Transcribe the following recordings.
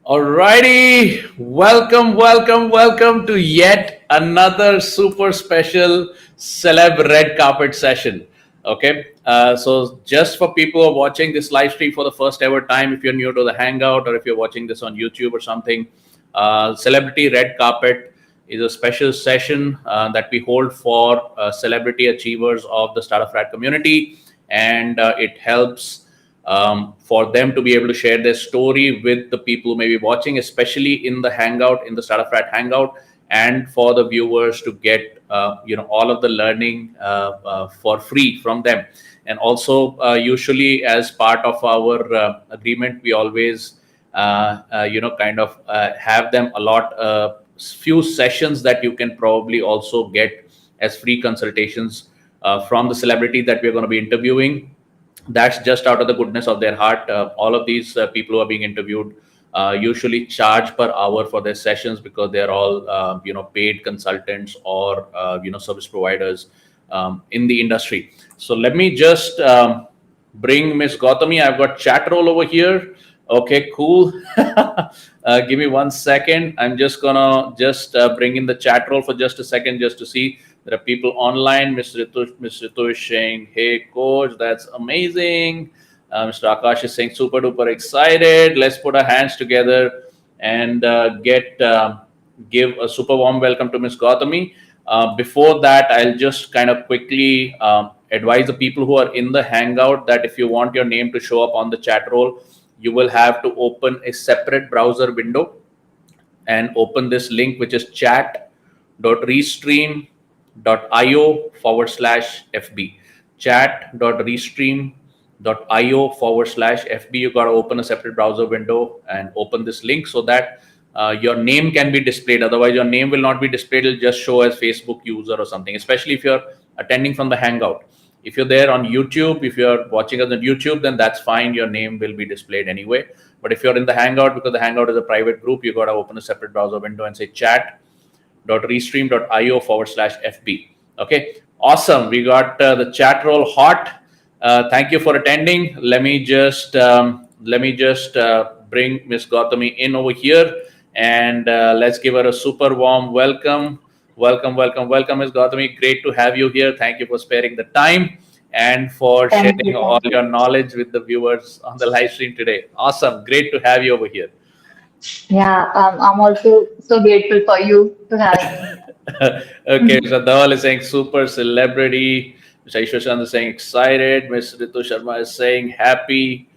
Alrighty, welcome to yet another super special celeb red carpet session. Okay, so just for people who are watching this live stream for the first ever time, if you're new to the Hangout or if you're watching this on YouTube or something, Celebrity Red Carpet is a special session that we hold for celebrity achievers of the Startup-Frat community, and it helps for them to be able to share their story with the people who may be watching, especially in the Hangout, in the Startup-Frat Hangout, and for the viewers to get all of the learning for free from them. And also, usually as part of our agreement, we always have them allot a few sessions that you can probably also get as free consultations from the celebrity that we're going to be interviewing. That's just out of the goodness of their heart. All of these people who are being interviewed usually charge per hour for their sessions because they're all paid consultants or service providers in the industry. So let me just bring Miss Gowthami. I've got chat roll over here. Okay, cool. Give me 1 second. I'm just gonna bring in the chat roll for just a second, just to see there are people online. Mr. Ritu is saying, "Hey, coach, that's amazing." Mr. Akash is saying, "Super duper excited." Let's put our hands together and give a super warm welcome to Miss Gowthami. Before that, I'll just kind of quickly advise the people who are in the Hangout that if you want your name to show up on the chat roll, you will have to open a separate browser window and open this link, which is chat.restream.io/FB. Chat.restream.io/FB. You got to open a separate browser window and open this link so that your name can be displayed. Otherwise, your name will not be displayed. It'll just show as Facebook user or something, especially if you're attending from the Hangout. If you're there on YouTube, if you're watching us on YouTube, then that's fine. Your name will be displayed anyway. But if you're in the Hangout, because the Hangout is a private group, you got to open a separate browser window and say chat.restream.io/FB. Okay, awesome. We got the chat roll hot. Thank you for attending. Let me just bring Miss Gowthami in over here, and let's give her a super warm welcome. Welcome, Ms. Gowthami. Great to have you here. Thank you for sparing the time and for Thank sharing you, all thank you. your knowledge with the viewers on the live stream today. Awesome. Great to have you over here. Yeah, I'm also so grateful for you to having me. Okay, so Dhawal is saying super celebrity. Mr. Ishwar is saying excited. Ms. Ritu Sharma is saying happy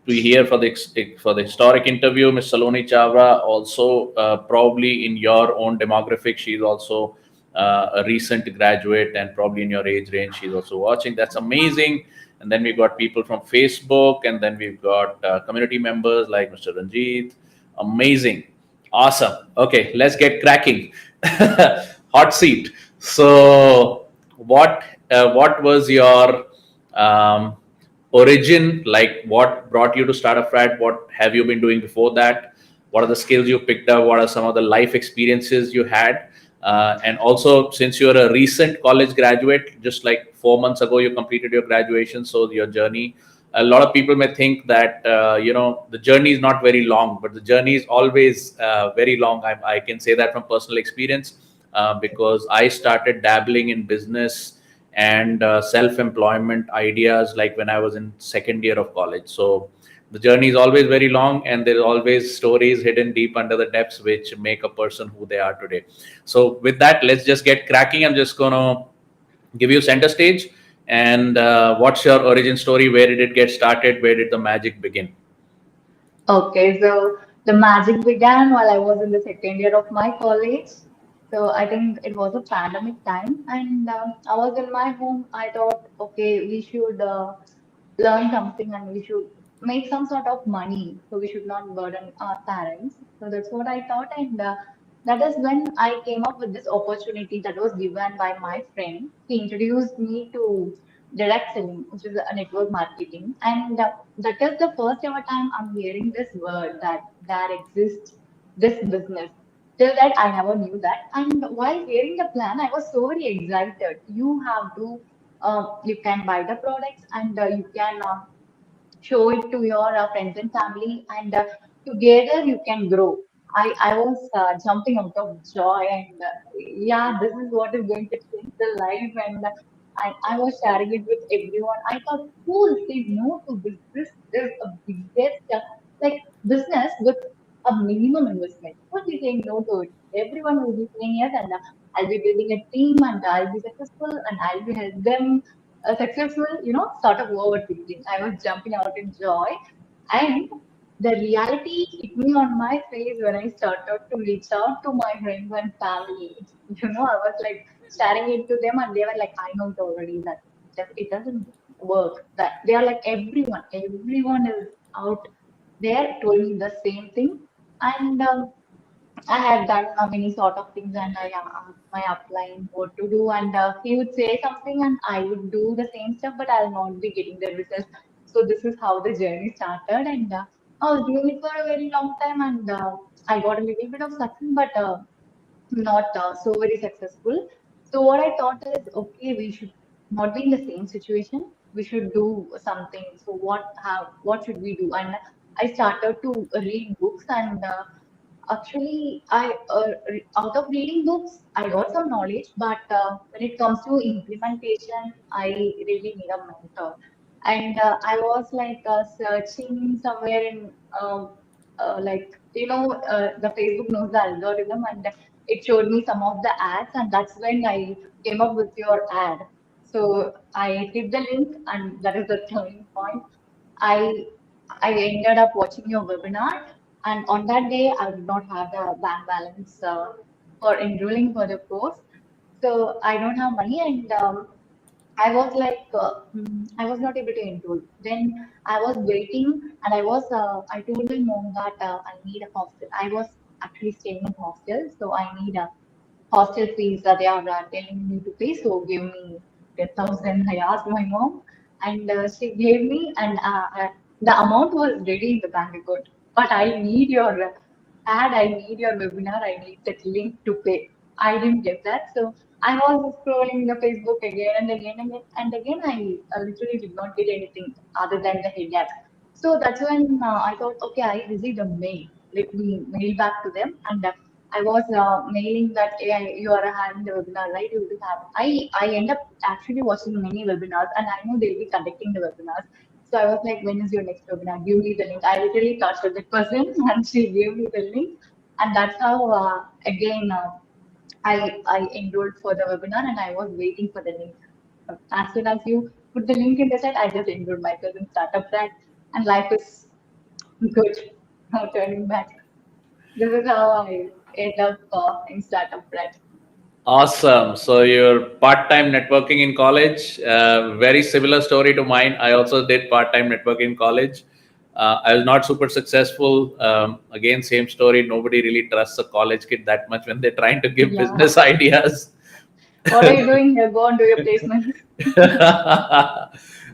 to be here for the historic interview. Ms. Saloni Chavra also probably in your own demographic. She's also a recent graduate and probably in your age range. She's also watching. That's amazing. And then we've got people from Facebook, and then we've got community members like Mr. Ranjit. Amazing. Awesome. Okay, let's get cracking. Hot seat. So, what was your origin? Like, what brought you to Startup-Frat? What have you been doing before that? What are the skills you picked up? What are some of the life experiences you had? And also, since you're a recent college graduate, just like 4 months ago, you completed your graduation. So your journey, a lot of people may think that the journey is not very long, but the journey is always very long. I can say that from personal experience because I started dabbling in business and self-employment ideas like when I was in second year of college. So the journey is always very long, and there's always stories hidden deep under the depths which make a person who they are today. So with that, let's just get cracking. I'm just gonna give you center stage. And what's your origin story? Where did it get started? Where did the magic begin? Okay, so the magic began while I was in the second year of my college. So I think it was a pandemic time, and I was in my home. I thought, okay, we should learn something and we should make some sort of money. So we should not burden our parents. So that's what I thought, and that is when I came up with this opportunity that was given by my friend. He introduced me to direct selling, which is a network marketing, and that is the first ever time I'm hearing this word that there exists this business. Till that, I never knew that. And while hearing the plan, I was so very excited. You can buy the products and you can show it to your friends and family, and together you can grow. I was jumping out of joy, and yeah, this is what is going to change the life. And I was sharing it with everyone. I thought, who will say no to this? This is a biggest like business with a minimum investment. Who will be saying no to it? Everyone will be saying yes, and I'll be building a team, and I'll be successful, and I'll be help them successful. Sort of overthinking. I was jumping out in joy, and the reality hit me on my face when I started to reach out to my friends and family. I was like sharing it to them, and they were like, "I know it already that it doesn't work." That they are like, everyone is out there told me the same thing, and I had done many sort of things, and I asked my upline what to do, and he would say something, and I would do the same stuff, but I'll not be getting the results. So this is how the journey started, and I was doing it for a very long time, and I got a little bit of success, but not so very successful. So what I thought is, okay, we should not be in the same situation. We should do something. So what should we do? And I started to read books, and actually, out of reading books, I got some knowledge, but when it comes to implementation, I really need a mentor. And I was like searching somewhere in like the Facebook knows the algorithm, and it showed me some of the ads, and that's when I came up with your ad. So I clicked the link, and that is the turning point. I I ended up watching your webinar, and on that day, I did not have the bank balance for enrolling for the course. So I don't have money, and I was like, I was not able to enroll. Then I was waiting, and I told my mom that I need a hostel. I was actually staying in hostel, so I need a hostel fees that they are telling me to pay. So give me 10,000. I asked my mom, and she gave me, and the amount was ready in the bank account. But I need your ad, I need your webinar, I need that link to pay. I didn't get that, so I was scrolling the Facebook again and again and again, and again. I literally did not get anything other than the head ads. So that's when I thought, okay, I received a mail. Let me mail back to them, and I was mailing that, hey, you are having the webinar, right? You will have. I end up actually watching many webinars, and I know they'll be conducting the webinars. So I was like, when is your next webinar? Give me the link. I literally touched with the person, and she gave me the link, and that's how again I enrolled for the webinar, and I was waiting for the link. As soon as you put the link in the site, I just enrolled myself in Startup-Frat, and life is good. No turning back. This is how I end up in Startup-Frat. Awesome. So your part-time networking in college, very similar story to mine. I also did part-time networking in college. I was not super successful. Again, same story. Nobody really trusts a college kid that much when they're trying to give Yeah. business ideas. What are you doing here? Go and do your placements.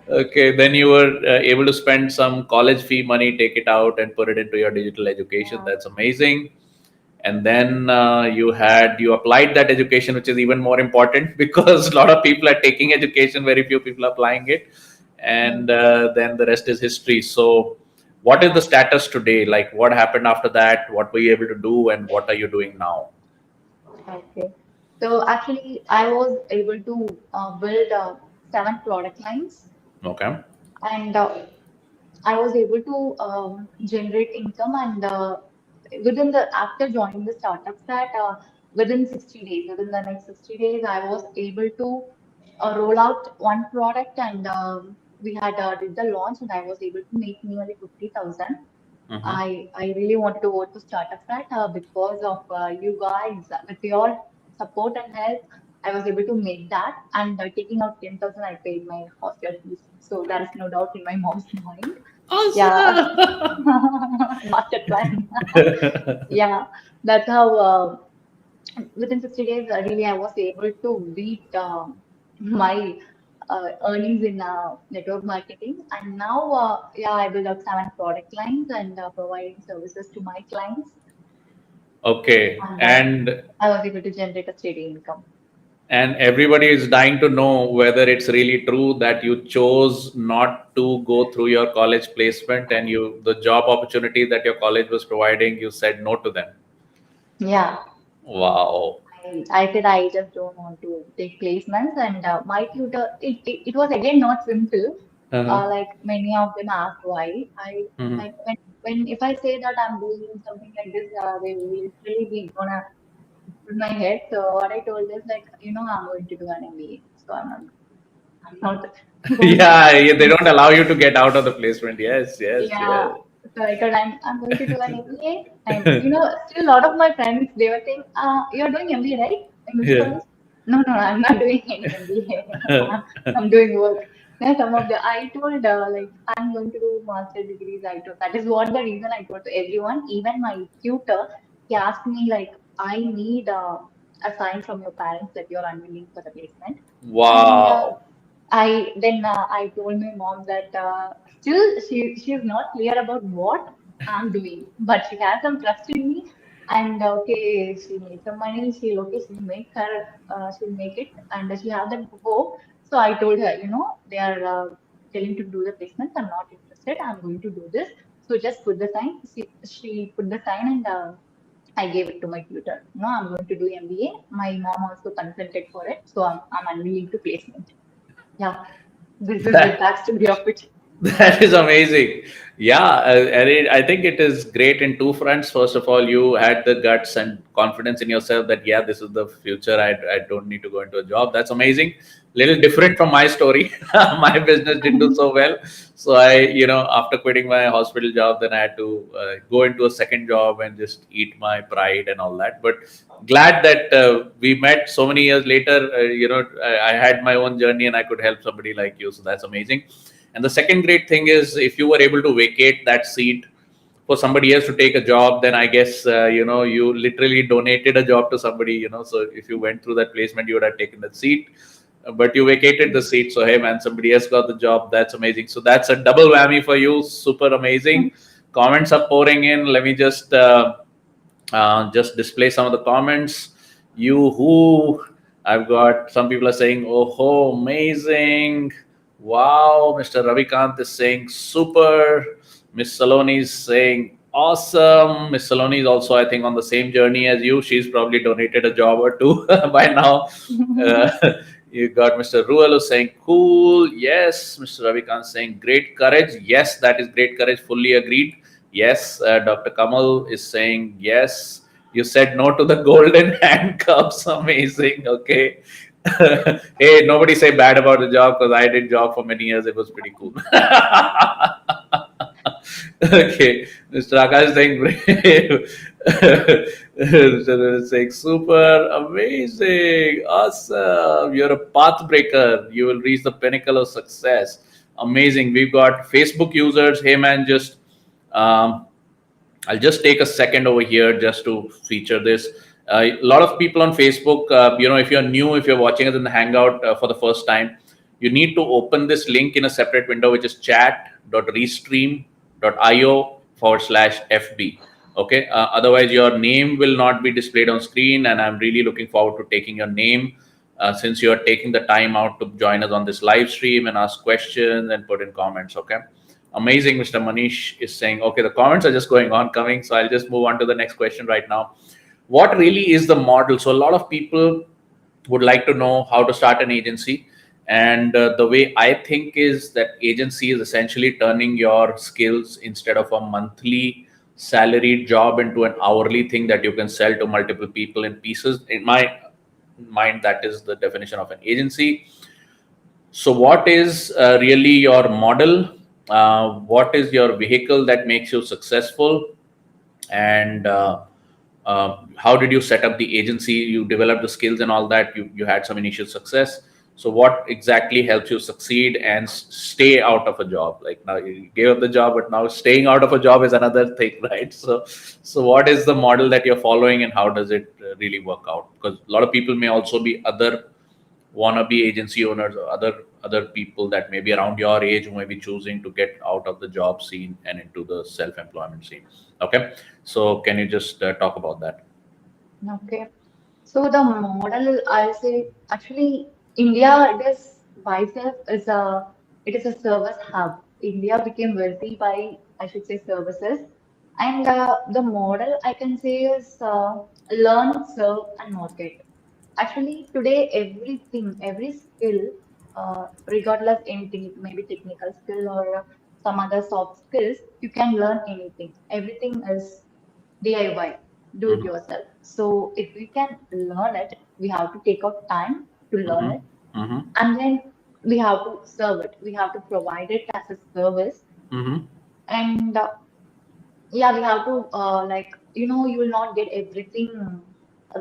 Okay, then you were able to spend some college fee money, take it out and put it into your digital education. Yeah. That's amazing. And then you applied that education, which is even more important because a lot of people are taking education, very few people are applying it, and Yes. then the rest is history. So what is the status today? Like, what happened after that? What were you able to do, and what are you doing now? Okay. So actually, I was able to build 7 product lines, Okay. and I was able to generate income, and within the after joining the startup that within 60 days, within the next 60 days, I was able to roll out one product, and we had did the launch, and I was able to make nearly 50,000. Hmm. I really wanted to go to Startup-Frat because of you guys. With your support and help, I was able to make that. And taking out 10,000, I paid my hostel fees. So there is no doubt in my mom's mind. Yeah, Awesome. master plan. Yeah, that's how within 60 days, really, I was able to beat my earnings in network marketing. And now, yeah, I build up 7 product lines and providing services to my clients. Okay, And and I was able to generate a steady income. And everybody is dying to know whether it's really true that you chose not to go through your college placement, and the job opportunity that your college was providing, you said no to them. Yeah. Wow. I said I just don't want to take placements, and my tutor, it was again not simple. Uh-huh. Like many of them asked why. Mhm. Like when if I say that I'm doing something like this, they will literally be gonna put my head. So what I told is like, I'm going to do an MBA, so I'm not going to. Yeah, they don't allow you to get out of the placement. Yes, yes, Yeah, yes. so I thought I'm going to do an MBA, and still a lot of my friends they were saying, "You're doing MBA, right? In which Yeah. college?" No, no, I'm not doing any MBA. I'm doing work. Then some of the I told like I'm going to do master degrees. I told that is what the reason I told to everyone. Even my tutor, he asked me like, I need a sign from your parents that you're unwilling for the placement, and Wow. I told my mom that still she's not clear about what I'm doing, but she has some trust in me. And okay, she made some money. She'll make it, and she has that hope. So I told her, they are telling to do the placements. I'm not interested. I'm going to do this. So just put the sign. She put the sign, and I gave it to my tutor. No, I'm going to do MBA. My mom also consented for it, so I'm unwilling to placement. Yeah, this is the backstory of it. That is amazing. Yeah, and I think it is great in two fronts. First of all, you had the guts and confidence in yourself that, yeah, this is the future. I don't need to go into a job. That's amazing. Little different from my story. My business didn't do so well. So after quitting my hospital job, then I had to go into a second job and just eat my pride and all that. But glad that we met so many years later. I had my own journey and I could help somebody like you. So that's amazing. And the second great thing is if you were able to vacate that seat for somebody else to take a job, then I guess, you literally donated a job to somebody, So if you went through that placement, you would have taken that seat, but you vacated the seat. So, hey, man, somebody else got the job. That's amazing. So that's a double whammy for you. Super amazing. Comments are pouring in. Let me just display some of the comments. You who I've got some people are saying, oh, ho, amazing. Wow, Mr. Ravikant is saying super. Miss Saloni is saying awesome. Miss Saloni is also, I think, on the same journey as you. She's probably donated a job or two by now. Uh, you got Mr. Ruel saying cool. Yes. Mr. Ravikant saying great courage. Yes, that is great courage. Fully agreed. Yes, Dr. Kamal is saying yes. You said no to the golden handcuffs. Amazing. Okay. Hey, nobody say bad about the job because I did job for many years. It was pretty cool. Okay, Mr. Akash is saying brave. Mr. is saying super amazing, awesome. You're a path breaker. You will reach the pinnacle of success. Amazing. We've got Facebook users. Hey man, um, I'll just take a second over here just to feature this. A lot of people on Facebook, if you're new, if you're watching us in the Hangout for the first time, you need to open this link in a separate window, which is chat.restream.io/FB. Okay. Otherwise, your name will not be displayed on screen. And I'm really looking forward to taking your name since you're taking the time out to join us on this live stream and ask questions and put in comments. Okay. Amazing, Mr. Manish is saying, okay, the comments are just going on, coming. So I'll just move on to the next question right now. What really is the model? So a lot of people would like to know how to start an agency. And the way I think is that agency is essentially turning your skills instead of a monthly salaried job into an hourly thing that you can sell to multiple people in pieces. In my mind, that is the definition of an agency. So, what is really your model? What is your vehicle that makes you successful? And how did you set up the agency? You developed the skills and all that. You had some initial success. So, what exactly helps you succeed and stay out of a job? Like now, you gave up the job, but now staying out of a job is another thing, right? So what is the model that you're following, and how does it really work out? Because a lot of people may also be other wannabe agency owners or other people that may be around your age who may be choosing to get out of the job scene and into the self-employment scene. Okay, so can you just talk about that? Okay. So the model, I'll say, actually, India, it is by itself is it is a service hub. India became wealthy by, I should say, services. And the model I can say is learn, serve, and market. Actually, today everything, every skill, regardless anything, maybe technical skill or some other soft skills, you can learn anything. Everything is DIY, do it Mhm, yourself. So if we can learn it, we have to take out time to learn mhm, it, mhm, and then we have to serve it. We have to provide it as a service, mhm, and yeah, we have to like you will not get everything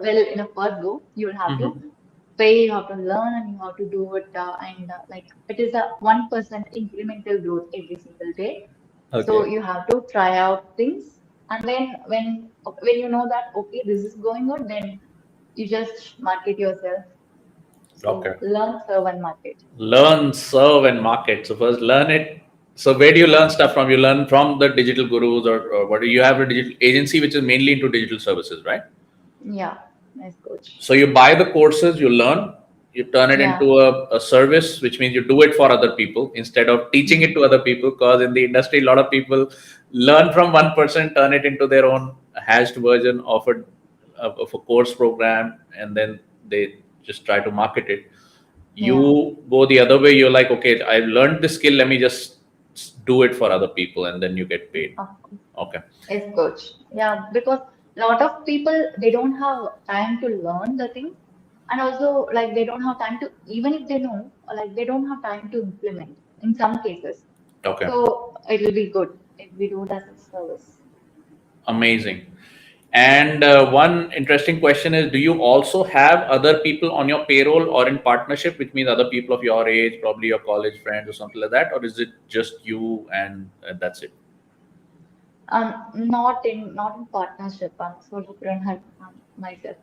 well in a first go. You will have to mhm. pay, you have to learn, and you have to do it, and like it is a 1% incremental growth every single day. So Okay. you have to try out things, and then when you know that okay, this is going good, then you just market yourself. Okay. So learn, serve, and market. Learn, serve, and market. So first learn it. So where do you Yeah, learn stuff from? You learn from the digital gurus, or what? Do you have a digital agency which is mainly into digital services, right? yeah, nice coach. So you buy the courses, you learn, you turn it Yeah. into a service, which means you do it for other people instead of teaching it Mhm. to other people. Because in the industry, a lot of people learn from one person, turn it into their own hashed version of a course program, and then they just try to market it. Yeah. You go the other way. You're like, okay, I've learned this skill. Let me just do it for other people, and then you get paid. Of Okay. Yes, coach. Yeah, because lot of people they don't have time to learn the thing, and also like they don't have time to even if they know, like they don't have time to implement in some cases. Okay. So it will be good if we do that as a service. Amazing. And one interesting question is, do you also have other people on your payroll or in partnership, which means other people of your age, probably your college friends or something like that, or is it just you and that's it? Not in partnership. I'm solopreneur myself.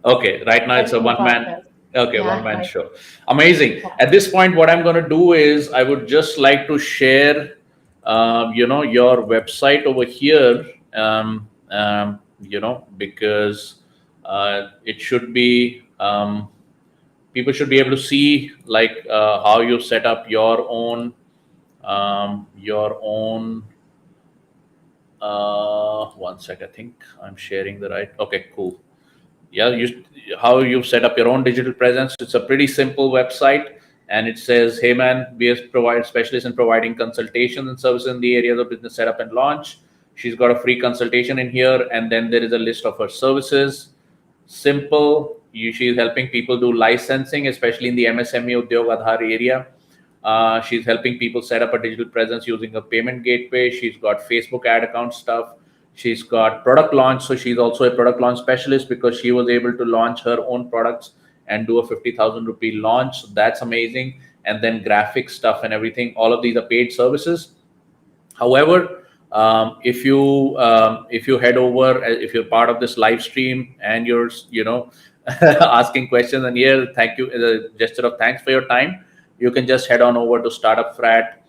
Okay, right now it's There's a no one man. partners. Okay, one Yeah, man right. show. Amazing. Yeah. At this point, what I'm going to do is I would just like to share, your website over here. Because it should be. People should be able to see like how you set up your own. One sec, I think I'm sharing the right. Okay, cool. Yeah, how you set up your own digital presence. It's a pretty simple website, and it says, hey man, we provide specialists in providing consultations and services in the areas of business setup and launch. She's got a free consultation in here, and then there is a list of her services. Simple. She's helping people do licensing, especially in the MSME Udyog Aadhaar area. She's helping people set up a digital presence using a payment gateway. She's got Facebook ad account stuff. She's got product launch. So she's also a product launch specialist because she was able to launch her own products and do a 50,000 rupee launch. So that's amazing. And then graphic stuff and everything. All of these are paid services. However, if you head over, if you're part of this live stream and you're asking questions, and here, thank you, as a gesture of thanks for your time, you can just head on over to Startup-Frat.club/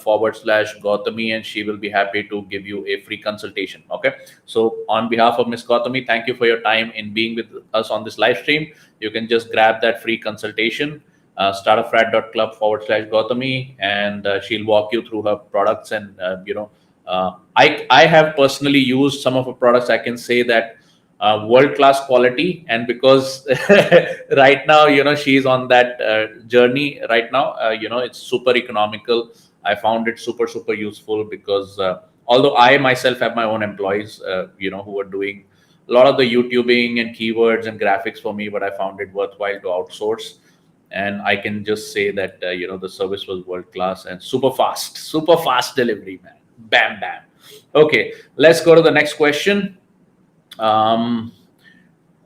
Gowthami, and she will be happy to give you a free consultation. Okay. So on behalf of Miss Gowthami, thank you for your time in being with us on this live stream. You can just grab that free consultation, Startup-Frat.club/ Gowthami, and she'll walk you through her products. And I have personally used some of her products. I can say that world class quality, and because right now she's on that journey right now. It's super economical. I found it super useful because although I myself have my own employees who are doing a lot of the YouTubing and keywords and graphics for me, but I found it worthwhile to outsource. And I can just say that the service was world class and super fast delivery, man. Bam bam. Okay, let's go to the next question. um,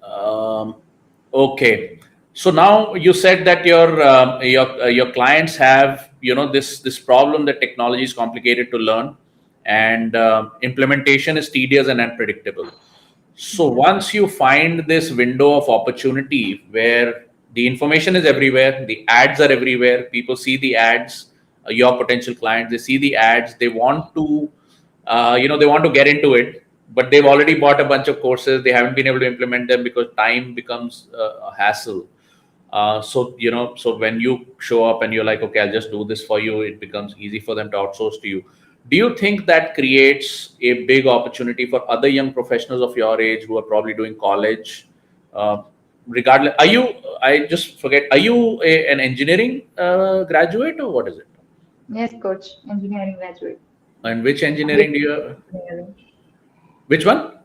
um, okay, so now you said that your clients have this problem that technology is complicated to learn, and implementation is tedious and unpredictable. So Yeah. once you find this window of opportunity where the information is everywhere, the ads are everywhere, people see the ads, your potential clients, they see the ads, they want to, they want to get into it. but they've already bought a bunch of courses. They haven't been able to implement them because time becomes a hassle. So when you show up and you're like, okay, I'll just do this for you, it becomes easy for them to outsource to you. Do you think that creates a big opportunity for other young professionals of your age who are probably doing college? Uh, Regardless, are you? I just forget. Are you an engineering graduate or what is it? Yes, coach, engineering graduate. And which engineering do Computer you? engineering. Which one?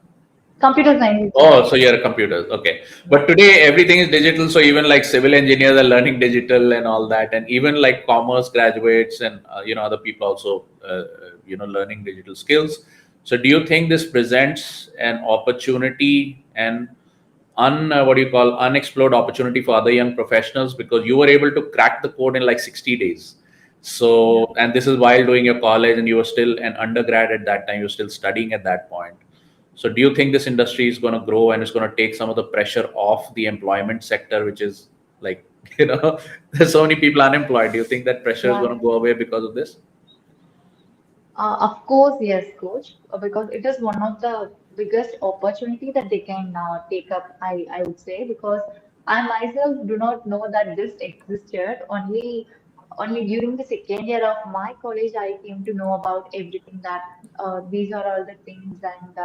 Computer science Oh, so engineering. you're a computer. Okay. Yeah. But today everything is digital. So even like civil engineers are learning digital and all that. And even like commerce graduates and, other people also, learning digital skills. So do you think this presents an opportunity and what do you call unexplored opportunity for other young professionals because you were able to crack the code in like 60 days? Yeah. So, and this is while doing your college and you were still an undergrad at that time, you're still studying at that point. So do you think this industry is going to grow and it's going to take some of the pressure off the employment sector, which is like, there's so many people unemployed. Do you think that pressure is Yeah. going to go away because of this? Of course, yes, coach, because it is one of the biggest opportunity that they can take up, I would say, because I myself do not know that this existed. Only during the second year of my college, I came to know about everything that these are all the things and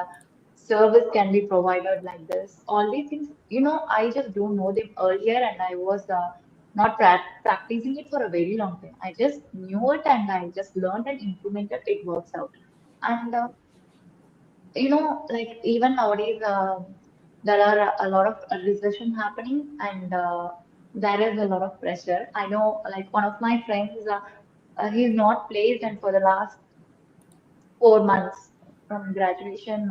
service can be provided like this. All these things, I just don't know them earlier, and I was not practicing it for a very long time. I just knew it and I just learned and implemented. It works out. And like even nowadays, there are a lot of recession happening, and there is a lot of pressure. I know, like one of my friends, he's not placed, and for the last 4 months from graduation,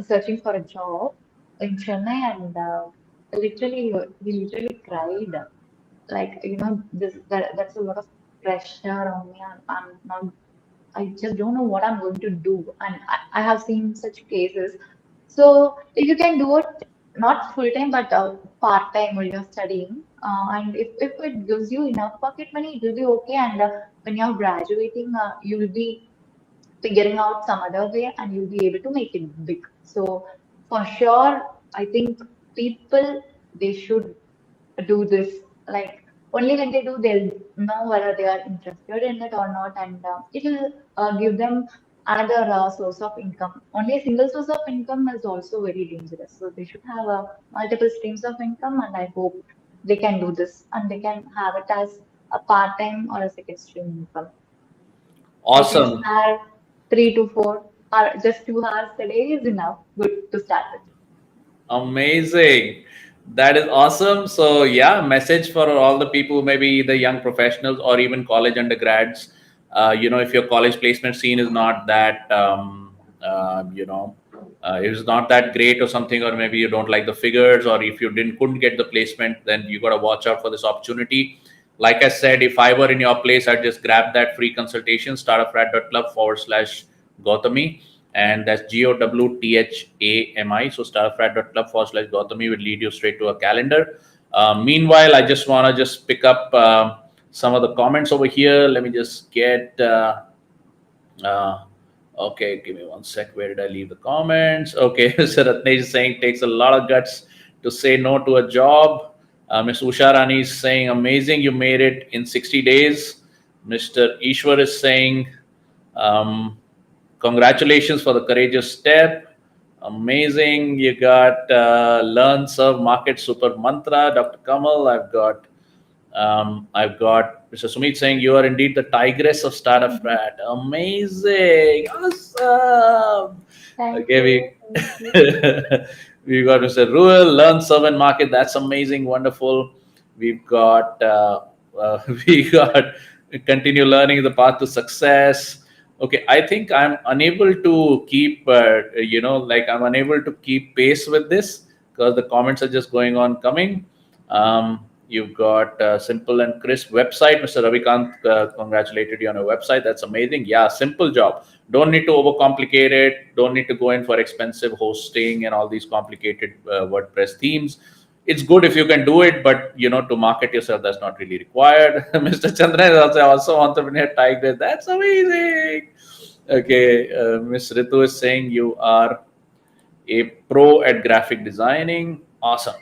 searching for a job in Chennai, and he literally cried. Like, that's a lot of pressure on me. I'm not, I just don't know what I'm going to do. And I have seen such cases. So if you can do it, not full time, but part time while you're studying, and if it gives you enough pocket money, it will be okay. And when you're graduating, you will be figuring out some other way and you'll be able to make it big. So for sure, I think people, they should do this. Like only when they do, they'll know whether they are interested in it or not, and it will give them another source of income. Only a single source of income is also very dangerous. So they should have multiple streams of income, and I hope they can do this and they can have it as a part-time or a second stream income. At least Awesome. have 3 to 4 or just 2 hours a day is enough. Good to start with. Amazing. That is awesome. So, yeah, message for all the people, maybe the young professionals or even college undergrads. If your college placement scene is not that, it is not that great or something, or maybe you don't like the figures, or if you couldn't get the placement, then you got to watch out for this opportunity. Like I said, if I were in your place, I'd just grab that free consultation, startup-frat.club/Gowthami, and that's Gowthami. So startup-frat.club/Gowthami will lead you straight to a calendar. Meanwhile, I just want to just pick up some of the comments over here. Let me just get. Uh, okay, give me one sec. Where did I leave the comments? Okay, so Ratnesh is saying takes a lot of guts to say no to a job. Ms. Usha Rani is saying amazing, you made it in 60 days. Mr. Ishwar is saying um, congratulations for the courageous step. Amazing. You got learn, serve, market, super mantra. Dr. Kamal. I've got Mr. Sumit saying you are indeed the tigress of Startup-Frat. Amazing. Awesome. Thank Okay, you. Thank you. we got Mr. Rural, learn, serve, and market. That's amazing. Wonderful. We've got we got continue learning the path to success. Okay, I think I'm unable to keep I'm unable to keep pace with this because the comments are just going on coming. You've got simple and crisp website. Mr. Ravikant congratulated you on a website. That's amazing. Yeah, simple job. Don't need to overcomplicate it. Don't need to go in for expensive hosting and all these complicated WordPress themes. It's good if you can do it, but to market yourself, that's not really required. Mr. Chandran is also entrepreneur tiger. That's amazing. Okay, Miss Ritu is saying you are a pro at graphic designing. Awesome.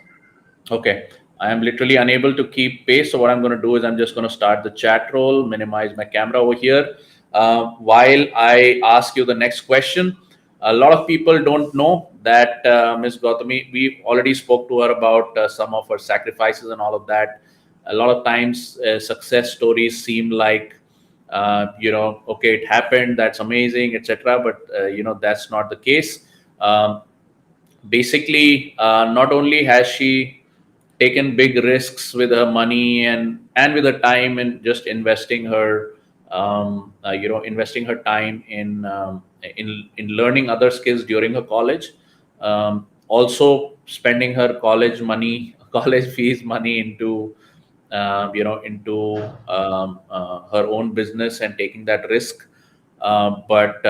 Okay. I am literally unable to keep pace. So what I'm going to do is I'm just going to start the chat roll, minimize my camera over here. While I ask you the next question, a lot of people don't know that Ms. Gowthami, we already spoke to her about some of her sacrifices and all of that. A lot of times, success stories seem like, okay, it happened, that's amazing, etc. But that's not the case. Um, Basically, not only has she taken big risks with her money and with her time and just investing her investing her time in learning other skills during her college, also spending her college money college fees money into her own business and taking that risk. But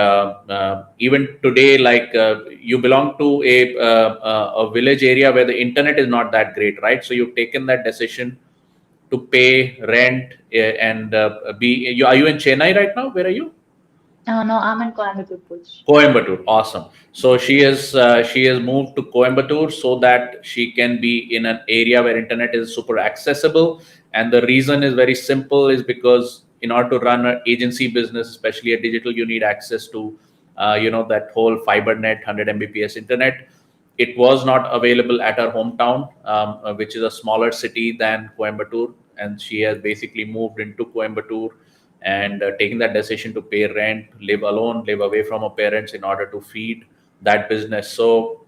even today, like, you belong to a village area where the internet is not that great, right? So you've taken that decision to pay rent, and be you are you in Chennai right now? Where are you? No, I'm in Coimbatore, Push. Coimbatore, awesome. So she has moved to Coimbatore so that she can be in an area where internet is super accessible. And the reason is very simple: is because in order to run an agency business, especially a digital, you need access to that whole fiber net 100 Mbps internet. It was not available at her hometown, which is a smaller city than Coimbatore, and she has basically moved into Coimbatore and taking that decision to pay rent, live alone, live away from her parents in order to feed that business. So,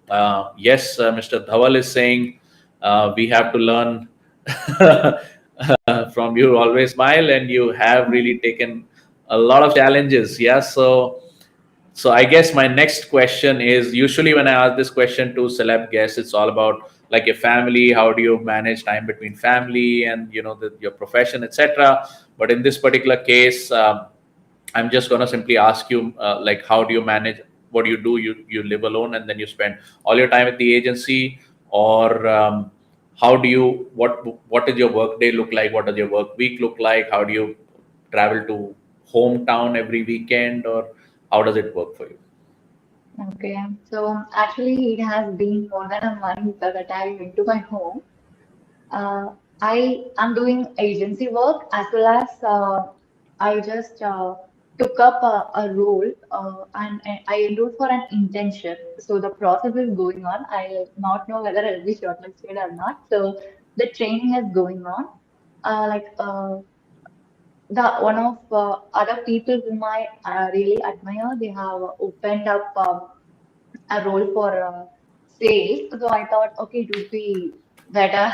yes, Mr. Dhawal is saying we have to learn from you. Always smile, and you have really taken a lot of challenges. Yeah, so I guess my next question is, usually when I ask this question to celeb guests, it's all about like your family. How do you manage time between family and your profession, etc. But in this particular case, I'm just gonna simply ask you, like, how do you manage? What do you do? You live alone and then you spend all your time at the agency, or how do you what does your work day look like? What does your work week look like? How do you travel to hometown every weekend, or how does it work for you? Okay, so actually, it has been more than a month that I went to my home. Uh, I am doing agency work as well as I just took up a role and I enrolled for an internship. So the process is going on. I'll not know whether I'll be shortlisted or not. So the training is going on. Like the one of other people whom I really admire, they have opened up. A role for sales. So I thought, okay, it would be better.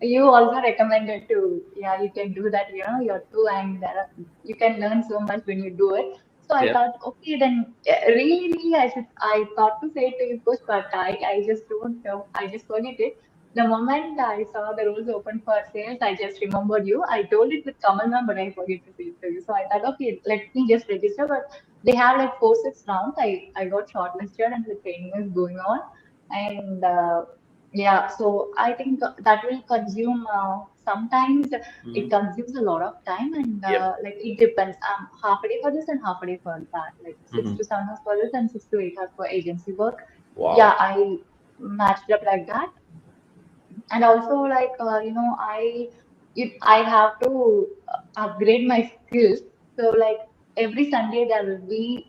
You also recommended to, yeah, you can do that, you're too, and you can learn so much when you do it. So I Yeah. thought, okay, then really, I thought to say it to you, coach, but I just don't know. I just forget it. The moment I saw the roles open for sales, I just remembered you. I told it with Kamal ma'am, but I forget to say it to you. So I thought, okay, let me just register. But they have like 4 6 rounds. I got shortlisted and the training is going on. And yeah, so I think that will consume sometimes it Mhm. consumes a lot of time and Yep. like it depends. Half a day for this and half a day for that. Like six Mhm. to 7 hours for this and 6 to 8 hours for agency work. Yeah, Wow. I matched up like that. And also like I have to upgrade my skills. So like every Sunday there will be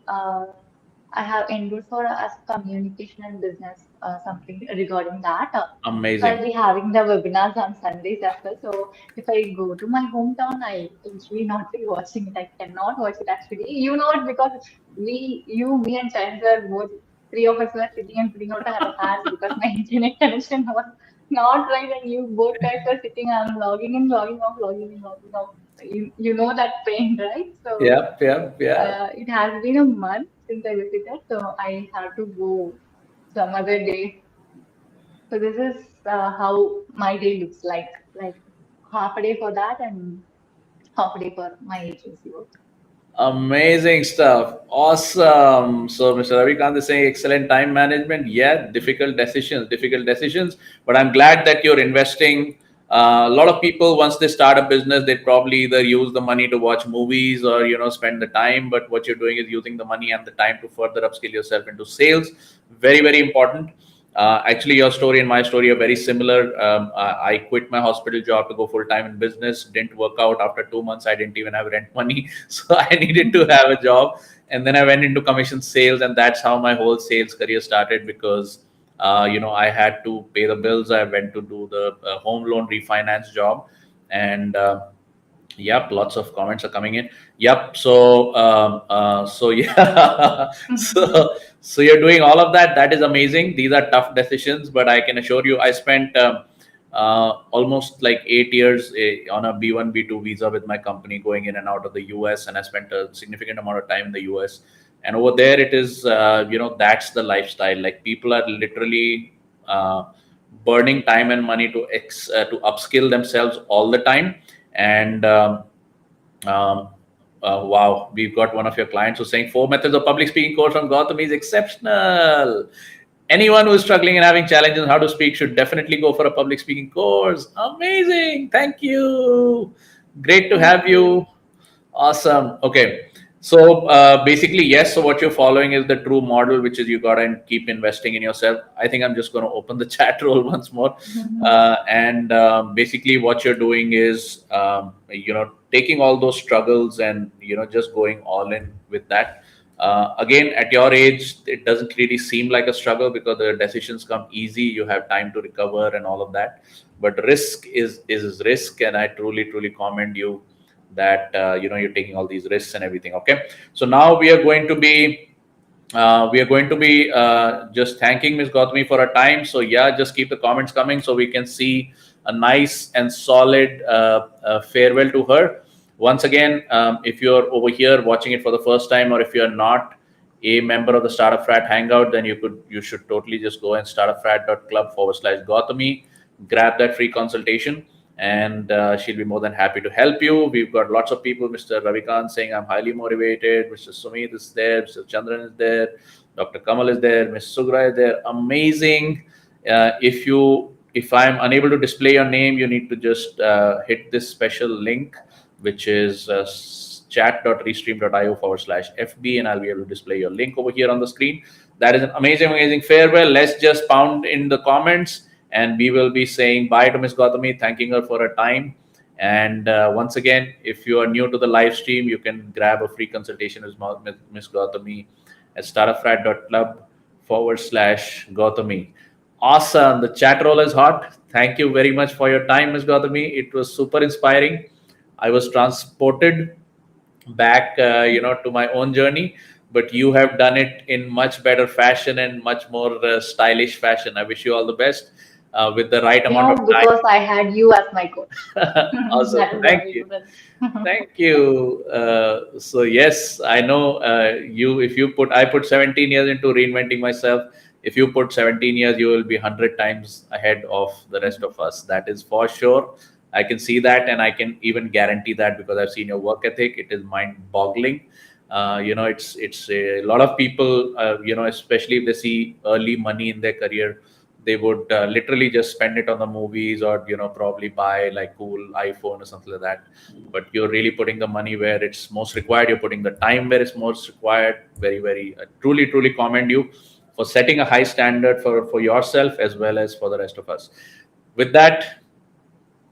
I have enrolled for as communication and business something regarding that. So I'll Amazing. be having the webinars on Sundays as well. So if I go to my hometown, I usually not be watching it. I cannot watch it actually. You know it because me and Chance are both three of us were sitting and putting out our hands because my internet connection was not right, and you both guys are sitting and logging in, logging off, logging in, logging off. You know that pain, right? So Yep. Yep. Yeah. it has been a month since I visited, so I have to go some other day. So this is how my day looks like half a day for that and half a day for my agency work. Amazing stuff. Awesome. So, Mr. Ravikant is saying excellent time management. Yeah, difficult decisions, difficult decisions. But I'm glad that you're investing. A lot of people, once they start a business, they probably either use the money to watch movies or spend the time. But what you're doing is using the money and the time to further upskill yourself into sales. Very, very important. Actually, your story and my story are very similar. I quit my hospital job to go full time in business. Didn't work out. After 2 months, I didn't even have rent money, so I needed to have a job. And then I went into commission sales, and that's how my whole sales career started. Because I had to pay the bills. I went to do the home loan refinance job, and yep, lots of comments are coming in. Yep. So yeah. So you're doing all of that. That is amazing. These are tough decisions, but I can assure you, I spent almost like 8 years on a B1 B2 visa with my company, going in and out of the US, and I spent a significant amount of time in the US. And over there, it is that's the lifestyle. Like, people are literally burning time and money to upskill themselves all the time. And um, wow, we've got one of your clients who's saying 4 methods of public speaking course from Gowthami is exceptional. Anyone who is struggling and having challenges in how to speak should definitely go for a public speaking course. Amazing. Thank you. Great to Thank have you. you. Awesome. Okay. So basically, yes. So what you're following is the true model, which is you gotta keep investing in yourself. I think I'm just going to open the chat roll once more, and basically what you're doing is taking all those struggles and just going all in with that. Again, at your age, it doesn't really seem like a struggle because the decisions come easy. You have time to recover and all of that. But risk is risk, and I truly commend you that you're taking all these risks and everything. Okay, so now we are going to be just thanking Ms. Gautam for her time. So yeah, just keep the comments coming so we can see a nice and solid farewell to her. Once again, if you're over here watching it for the first time, or if you're not a member of the Startup-Frat Hangout, then you should totally just go and startupfrat.club/Gauthami, grab that free consultation, and she'll be more than happy to help you. We've got lots of people. Mr. Ravikant saying I'm highly motivated. Mr. Sumit is there. Mr. Chandran is there. Dr. Kamal is there. Ms. Sugra is there. Amazing. If I'm unable to display your name, you need to just hit this special link, which is chat.restream.io/FB, and I'll be able to display your link over here on the screen. That is an amazing farewell. Let's just pound in the comments, and we will be saying bye to Ms. Gauthami, thanking her for her time. And once again, if you are new to the live stream, you can grab a free consultation with Ms. Gauthami at startupfrat.club/Gauthami. Awesome. The chat roll is hot. Thank you very much for your time, Ms. Gauthami. It was super inspiring. I was transported back, to my own journey, but you have done it in much better fashion and much more stylish fashion. I wish you all the best with the right amount of Because I had you as my coach. time. Awesome. That is the Thank you. reason. Thank you. So yes, I know you. If you put, I put 17 years into reinventing myself. If you put 17 years, you will be 100 times ahead of the rest of us. That is for sure. I can see that, and I can even guarantee that because I've seen your work ethic. It is mind-boggling. It's a lot of people. Especially if they see early money in their career, they would literally just spend it on the movies, or probably buy like cool iPhone or something like that. But you're really putting the money where it's most required. You're putting the time where it's most required. Very truly commend you for setting a high standard for yourself as well as for the rest of us. With that,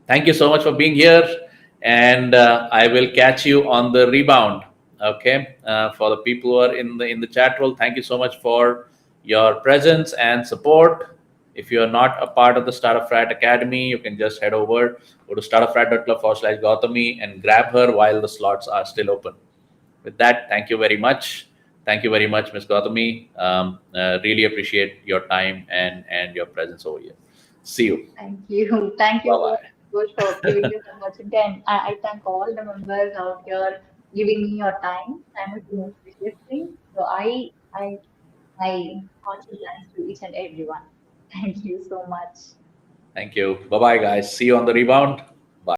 thank you so much for being here, and I will catch you on the rebound. Okay, for the people who are in the chat roll, thank you so much for your presence and support. If you are not a part of the Startup Frat Academy, you can just head over, go to startupfrat.club/Gauthami and grab her while the slots are still open. With that, thank you very much. Thank you very much, Ms. Gauthami. Really appreciate your time and your presence over here. See you. Thank you. Thank Bye you so much for bye. giving this opportunity. And I thank all the members out here giving me your time. Time is the most precious thing. So I my hearty thanks to each and everyone. Thank you so much. Thank you. Bye bye, guys. See you on the rebound.